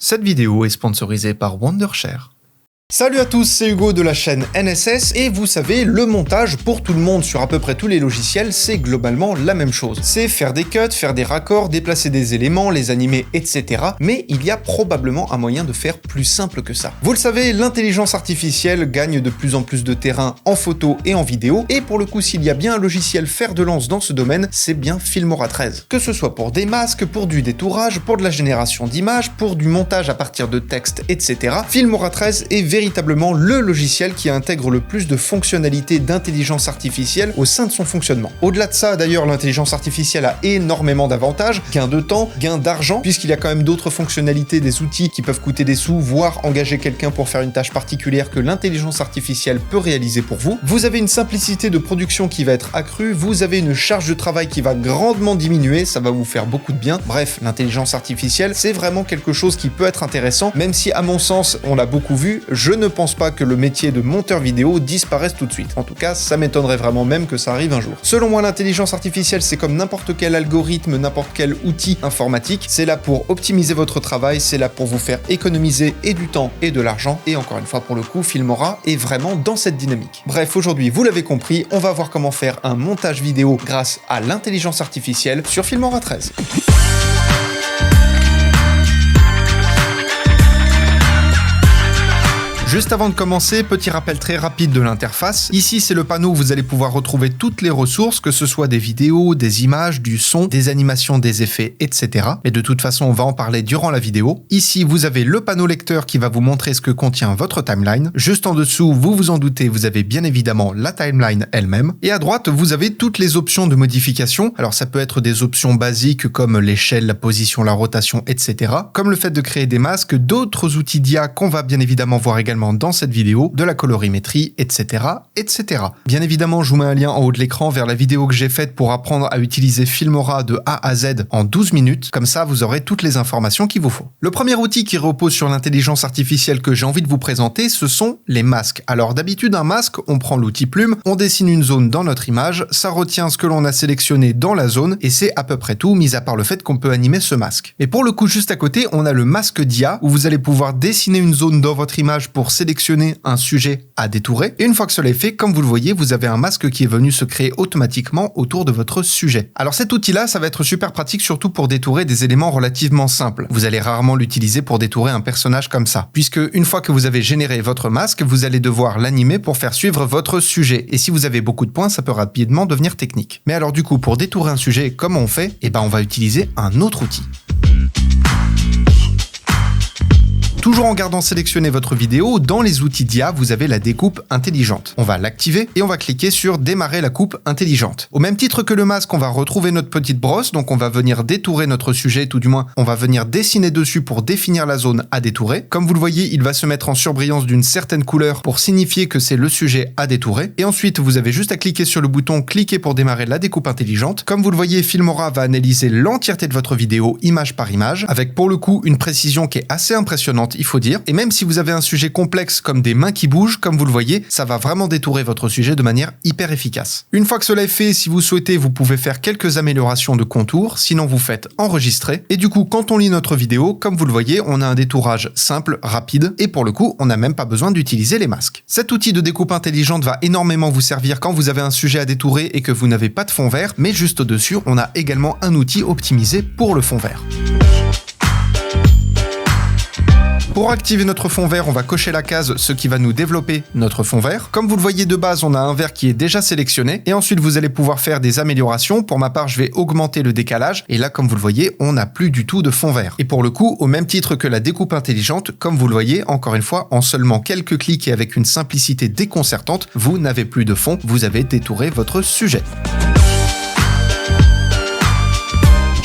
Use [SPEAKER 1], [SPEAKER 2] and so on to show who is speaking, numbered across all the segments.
[SPEAKER 1] Cette vidéo est sponsorisée par Wondershare.
[SPEAKER 2] Salut à tous, c'est Hugo de la chaîne NSS et vous savez, le montage pour tout le monde sur à peu près tous les logiciels, c'est globalement la même chose. C'est faire des cuts, faire des raccords, déplacer des éléments, les animer, etc. Mais il y a probablement un moyen de faire plus simple que ça. Vous le savez, l'intelligence artificielle gagne de plus en plus de terrain en photo et en vidéo, et pour le coup, s'il y a bien un logiciel fer de lance dans ce domaine, c'est bien Filmora 13. Que ce soit pour des masques, pour du détourage, pour de la génération d'images, pour du montage à partir de texte, etc. Filmora 13 est véritablement le logiciel qui intègre le plus de fonctionnalités d'intelligence artificielle au sein de son fonctionnement. Au-delà de ça, d'ailleurs, l'intelligence artificielle a énormément d'avantages, gain de temps, gain d'argent, puisqu'il y a quand même d'autres fonctionnalités, des outils qui peuvent coûter des sous, voire engager quelqu'un pour faire une tâche particulière que l'intelligence artificielle peut réaliser pour vous. Vous avez une simplicité de production qui va être accrue, vous avez une charge de travail qui va grandement diminuer, ça va vous faire beaucoup de bien. Bref, l'intelligence artificielle, c'est vraiment quelque chose qui peut être intéressant, même si à mon sens, on l'a beaucoup vu, je ne pense pas que le métier de monteur vidéo disparaisse tout de suite. En tout cas, ça m'étonnerait vraiment même que ça arrive un jour. Selon moi, l'intelligence artificielle, c'est comme n'importe quel algorithme, n'importe quel outil informatique. C'est là pour optimiser votre travail, c'est là pour vous faire économiser et du temps et de l'argent. Et encore une fois, pour le coup, Filmora est vraiment dans cette dynamique. Bref, aujourd'hui, vous l'avez compris, on va voir comment faire un montage vidéo grâce à l'intelligence artificielle sur Filmora 13. Juste avant de commencer, petit rappel très rapide de l'interface. Ici, c'est le panneau où vous allez pouvoir retrouver toutes les ressources, que ce soit des vidéos, des images, du son, des animations, des effets, etc. Et de toute façon, on va en parler durant la vidéo. Ici, vous avez le panneau lecteur qui va vous montrer ce que contient votre timeline. Juste en dessous, vous vous en doutez, vous avez bien évidemment la timeline elle-même. Et à droite, vous avez toutes les options de modification. Alors, ça peut être des options basiques comme l'échelle, la position, la rotation, etc. Comme le fait de créer des masques, d'autres outils d'IA qu'on va bien évidemment voir également dans cette vidéo, de la colorimétrie, etc., etc. Bien évidemment, je vous mets un lien en haut de l'écran vers la vidéo que j'ai faite pour apprendre à utiliser Filmora de A à Z en 12 minutes. Comme ça, vous aurez toutes les informations qu'il vous faut. Le premier outil qui repose sur l'intelligence artificielle que j'ai envie de vous présenter, ce sont les masques. Alors d'habitude, un masque, on prend l'outil plume, on dessine une zone dans notre image, ça retient ce que l'on a sélectionné dans la zone, et c'est à peu près tout, mis à part le fait qu'on peut animer ce masque. Et pour le coup, juste à côté, on a le masque d'IA, où vous allez pouvoir dessiner une zone dans votre image pour sélectionner un sujet à détourer. Et une fois que cela est fait, comme vous le voyez, vous avez un masque qui est venu se créer automatiquement autour de votre sujet. Alors cet outil-là, ça va être super pratique, surtout pour détourer des éléments relativement simples. Vous allez rarement l'utiliser pour détourer un personnage comme ça, puisque une fois que vous avez généré votre masque, vous allez devoir l'animer pour faire suivre votre sujet. Et si vous avez beaucoup de points, ça peut rapidement devenir technique. Mais alors du coup, pour détourer un sujet, comment on fait? Eh ben, on va utiliser un autre outil. Toujours en gardant sélectionné votre vidéo, dans les outils d'IA, vous avez la découpe intelligente. On va l'activer et on va cliquer sur démarrer la coupe intelligente. Au même titre que le masque, on va retrouver notre petite brosse, donc on va venir détourer notre sujet, tout du moins, on va venir dessiner dessus pour définir la zone à détourer. Comme vous le voyez, il va se mettre en surbrillance d'une certaine couleur pour signifier que c'est le sujet à détourer. Et ensuite, vous avez juste à cliquer sur le bouton cliquer pour démarrer la découpe intelligente. Comme vous le voyez, Filmora va analyser l'entièreté de votre vidéo, image par image, avec pour le coup une précision qui est assez impressionnante, il faut dire. Et même si vous avez un sujet complexe comme des mains qui bougent, comme vous le voyez, ça va vraiment détourer votre sujet de manière hyper efficace. Une fois que cela est fait, si vous souhaitez, vous pouvez faire quelques améliorations de contours, sinon vous faites enregistrer. Et du coup, quand on lit notre vidéo, comme vous le voyez, on a un détourage simple, rapide, et pour le coup, on n'a même pas besoin d'utiliser les masques. Cet outil de découpe intelligente va énormément vous servir quand vous avez un sujet à détourer et que vous n'avez pas de fond vert, mais juste au-dessus, on a également un outil optimisé pour le fond vert. Pour activer notre fond vert, on va cocher la case ce qui va nous développer notre fond vert. Comme vous le voyez de base, on a un vert qui est déjà sélectionné et ensuite vous allez pouvoir faire des améliorations. Pour ma part, je vais augmenter le décalage et là, comme vous le voyez, on n'a plus du tout de fond vert. Et pour le coup, au même titre que la découpe intelligente, comme vous le voyez, encore une fois, en seulement quelques clics et avec une simplicité déconcertante, vous n'avez plus de fond, vous avez détouré votre sujet.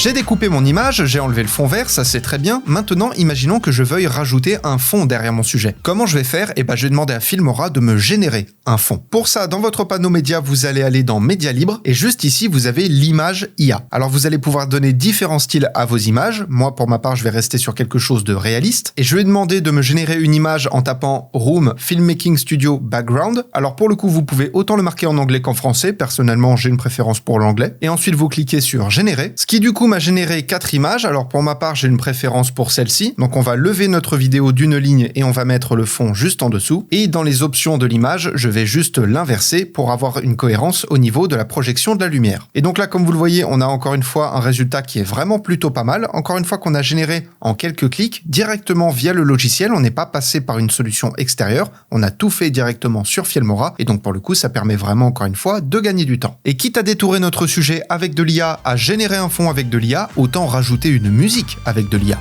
[SPEAKER 2] J'ai découpé mon image, j'ai enlevé le fond vert, ça c'est très bien. Maintenant, imaginons que je veuille rajouter un fond derrière mon sujet. Comment je vais faire? Eh ben, je vais demander à Filmora de me générer un fond. Pour ça, dans votre panneau média, vous allez aller dans Média libre et juste ici, vous avez l'image IA. Alors, vous allez pouvoir donner différents styles à vos images. Moi, pour ma part, je vais rester sur quelque chose de réaliste et je vais demander de me générer une image en tapant Room Filmmaking Studio Background. Alors, pour le coup, vous pouvez autant le marquer en anglais qu'en français. Personnellement, j'ai une préférence pour l'anglais. Et ensuite, vous cliquez sur Générer, ce qui du coup m'a généré 4 images. Alors pour ma part, j'ai une préférence pour celle-ci. Donc on va lever notre vidéo d'une ligne et on va mettre le fond juste en dessous. Et dans les options de l'image, je vais juste l'inverser pour avoir une cohérence au niveau de la projection de la lumière. Et donc là, comme vous le voyez, on a encore une fois un résultat qui est vraiment plutôt pas mal. Encore une fois qu'on a généré en quelques clics directement via le logiciel. On n'est pas passé par une solution extérieure. On a tout fait directement sur Filmora. Et donc pour le coup, ça permet vraiment encore une fois de gagner du temps. Et quitte à détourer notre sujet avec de l'IA, à générer un fond avec de l'IA, autant rajouter une musique avec de l'IA.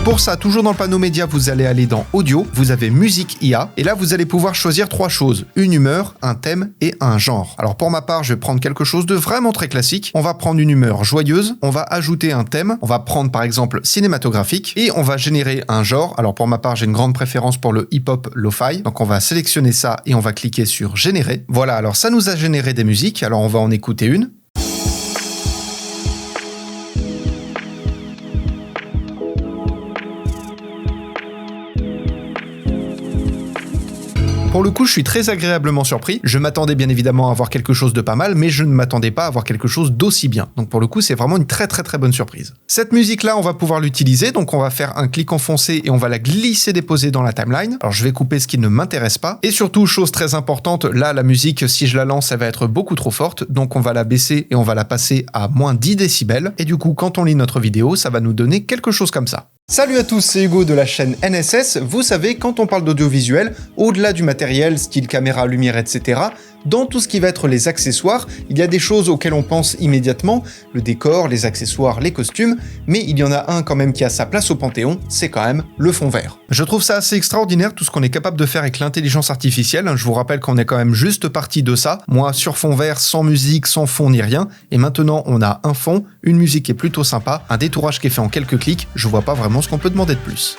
[SPEAKER 2] Pour ça, toujours dans le panneau média, vous allez aller dans Audio, vous avez Musique IA, et là vous allez pouvoir choisir 3 choses, une humeur, un thème et un genre. Alors pour ma part, je vais prendre quelque chose de vraiment très classique, on va prendre une humeur joyeuse, on va ajouter un thème, on va prendre par exemple cinématographique, et on va générer un genre. Alors pour ma part, j'ai une grande préférence pour le hip-hop lo-fi, donc on va sélectionner ça et on va cliquer sur Générer. Voilà, alors ça nous a généré des musiques, alors on va en écouter une. Pour le coup, je suis très agréablement surpris. Je m'attendais bien évidemment à avoir quelque chose de pas mal, mais je ne m'attendais pas à avoir quelque chose d'aussi bien. Donc pour le coup, c'est vraiment une très bonne surprise. Cette musique-là, on va pouvoir l'utiliser. Donc on va faire un clic enfoncé et on va la glisser-déposer dans la timeline. Alors je vais couper ce qui ne m'intéresse pas. Et surtout, chose très importante, là, la musique, si je la lance, elle va être beaucoup trop forte. Donc on va la baisser et on va la passer à moins 10 décibels. Et du coup, quand on lit notre vidéo, ça va nous donner quelque chose comme ça. Salut à tous, c'est Hugo de la chaîne NSS. Vous savez, quand on parle d'audiovisuel, au-delà du matériel, style caméra, lumière, etc., dans tout ce qui va être les accessoires, il y a des choses auxquelles on pense immédiatement, le décor, les accessoires, les costumes, mais il y en a un quand même qui a sa place au Panthéon, c'est quand même le fond vert. Je trouve ça assez extraordinaire tout ce qu'on est capable de faire avec l'intelligence artificielle. Je vous rappelle qu'on est quand même juste parti de ça. Moi, sur fond vert, sans musique, sans fond ni rien, et maintenant on a un fond, une musique qui est plutôt sympa, un détourage qui est fait en quelques clics, je vois pas vraiment ce qu'on peut demander de plus.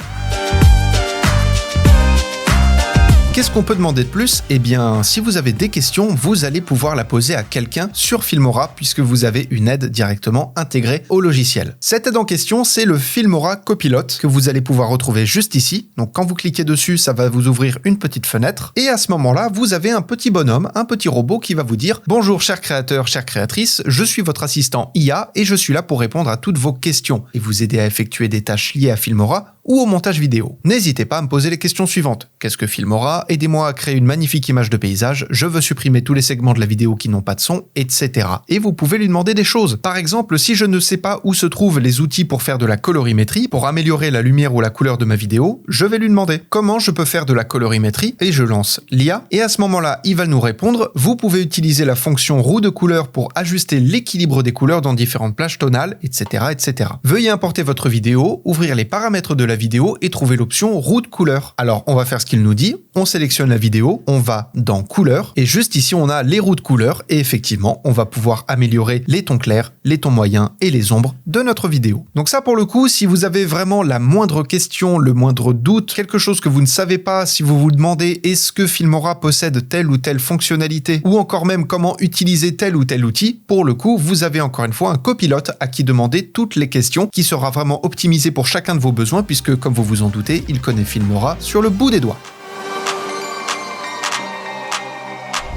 [SPEAKER 2] Qu'est-ce qu'on peut demander de plus? Eh bien, si vous avez des questions, vous allez pouvoir la poser à quelqu'un sur Filmora puisque vous avez une aide directement intégrée au logiciel. Cette aide en question, c'est le Filmora Copilot que vous allez pouvoir retrouver juste ici. Donc quand vous cliquez dessus, ça va vous ouvrir une petite fenêtre et à ce moment-là, vous avez un petit bonhomme, un petit robot qui va vous dire « Bonjour cher créateur, chère créatrice, je suis votre assistant IA et je suis là pour répondre à toutes vos questions et vous aider à effectuer des tâches liées à Filmora ou au montage vidéo. N'hésitez pas à me poser les questions suivantes. Qu'est-ce que Filmora? Aidez-moi à créer une magnifique image de paysage, je veux supprimer tous les segments de la vidéo qui n'ont pas de son, etc. Et vous pouvez lui demander des choses. Par exemple, si je ne sais pas où se trouvent les outils pour faire de la colorimétrie, pour améliorer la lumière ou la couleur de ma vidéo, je vais lui demander comment je peux faire de la colorimétrie et je lance l'IA. Et à ce moment-là, il va nous répondre, vous pouvez utiliser la fonction roue de couleur pour ajuster l'équilibre des couleurs dans différentes plages tonales, etc., etc. Veuillez importer votre vidéo, ouvrir les paramètres de la vidéo et trouver l'option roue de couleur. Alors, on va faire ce qu'il nous dit, on sélectionne la vidéo, on va dans couleur et juste ici, on a les roues de couleur et effectivement, on va pouvoir améliorer les tons clairs, les tons moyens et les ombres de notre vidéo. Donc ça, pour le coup, si vous avez vraiment la moindre question, le moindre doute, quelque chose que vous ne savez pas, si vous vous demandez est-ce que Filmora possède telle ou telle fonctionnalité ou encore même comment utiliser tel ou tel outil, pour le coup, vous avez encore une fois un copilote à qui demander toutes les questions qui sera vraiment optimisé pour chacun de vos besoins puisque, comme vous vous en doutez, il connaît Filmora sur le bout des doigts.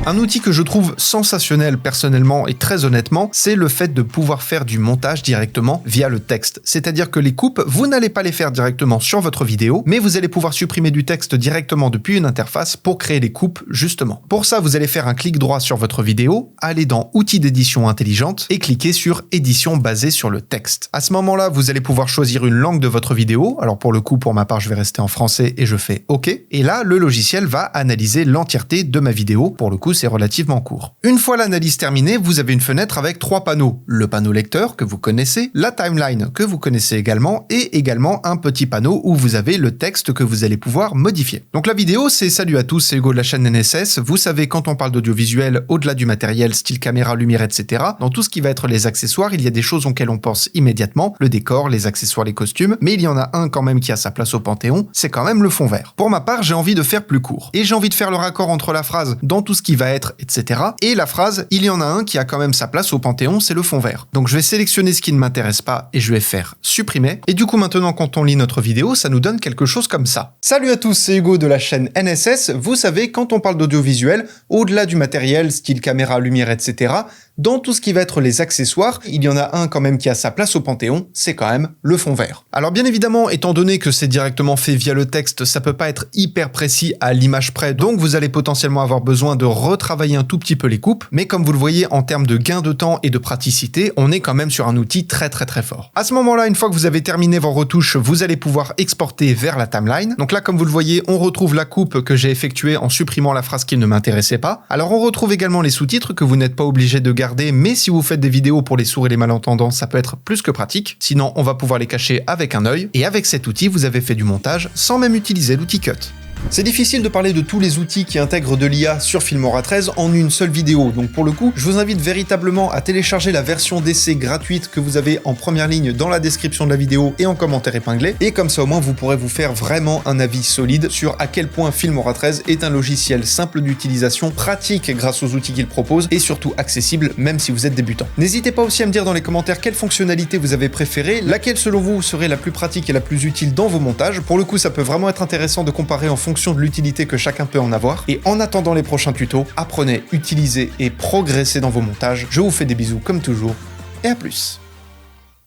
[SPEAKER 2] Un outil que je trouve sensationnel personnellement et très honnêtement, c'est le fait de pouvoir faire du montage directement via le texte. C'est-à-dire que les coupes, vous n'allez pas les faire directement sur votre vidéo, mais vous allez pouvoir supprimer du texte directement depuis une interface pour créer les coupes justement. Pour ça, vous allez faire un clic droit sur votre vidéo, aller dans Outils d'édition intelligente et cliquer sur Édition basée sur le texte. À ce moment-là, vous allez pouvoir choisir une langue de votre vidéo. Alors pour le coup, pour ma part, je vais rester en français et je fais OK. Et là, le logiciel va analyser l'entièreté de ma vidéo. Pour le coup, c'est relativement court. Une fois l'analyse terminée, vous avez une fenêtre avec 3 panneaux. Le panneau lecteur que vous connaissez, la timeline que vous connaissez également et également un petit panneau où vous avez le texte que vous allez pouvoir modifier. Donc la vidéo, c'est salut à tous, c'est Hugo de la chaîne NSS. Vous savez, quand on parle d'audiovisuel, au-delà du matériel, style caméra, lumière, etc., dans tout ce qui va être les accessoires, il y a des choses auxquelles on pense immédiatement, le décor, les accessoires, les costumes, mais il y en a un quand même qui a sa place au Panthéon, c'est quand même le fond vert. Pour ma part, j'ai envie de faire plus court. Et j'ai envie de faire le raccord entre la phrase dans tout ce qui va être, etc. Et la phrase, il y en a un qui a quand même sa place au Panthéon, c'est le fond vert. Donc je vais sélectionner ce qui ne m'intéresse pas et je vais faire supprimer. Et du coup maintenant quand on lit notre vidéo, ça nous donne quelque chose comme ça. Salut à tous, c'est Hugo de la chaîne NSS. Vous savez, quand on parle d'audiovisuel, au-delà du matériel, style caméra, lumière, etc., dans tout ce qui va être les accessoires, il y en a un quand même qui a sa place au Panthéon, c'est quand même le fond vert. Alors bien évidemment, étant donné que c'est directement fait via le texte, ça peut pas être hyper précis à l'image près, donc vous allez potentiellement avoir besoin de retravailler un tout petit peu les coupes, mais comme vous le voyez, en termes de gain de temps et de praticité, on est quand même sur un outil très fort. À ce moment-là, une fois que vous avez terminé vos retouches, vous allez pouvoir exporter vers la timeline. Donc là, comme vous le voyez, on retrouve la coupe que j'ai effectuée en supprimant la phrase qui ne m'intéressait pas. Alors on retrouve également les sous-titres que vous n'êtes pas obligé de garder, mais si vous faites des vidéos pour les sourds et les malentendants, ça peut être plus que pratique. Sinon, on va pouvoir les cacher avec un œil. Et avec cet outil, vous avez fait du montage sans même utiliser l'outil Cut. C'est difficile de parler de tous les outils qui intègrent de l'IA sur Filmora 13 en une seule vidéo, donc pour le coup, je vous invite véritablement à télécharger la version d'essai gratuite que vous avez en première ligne dans la description de la vidéo et en commentaire épinglé, et comme ça au moins vous pourrez vous faire vraiment un avis solide sur à quel point Filmora 13 est un logiciel simple d'utilisation, pratique grâce aux outils qu'il propose, et surtout accessible même si vous êtes débutant. N'hésitez pas aussi à me dire dans les commentaires quelle fonctionnalité vous avez préférée, laquelle selon vous serait la plus pratique et la plus utile dans vos montages. Pour le coup, ça peut vraiment être intéressant de comparer en fonction de l'utilité que chacun peut en avoir. Et en attendant les prochains tutos, apprenez, utilisez et progressez dans vos montages. Je vous fais des bisous comme toujours et à plus.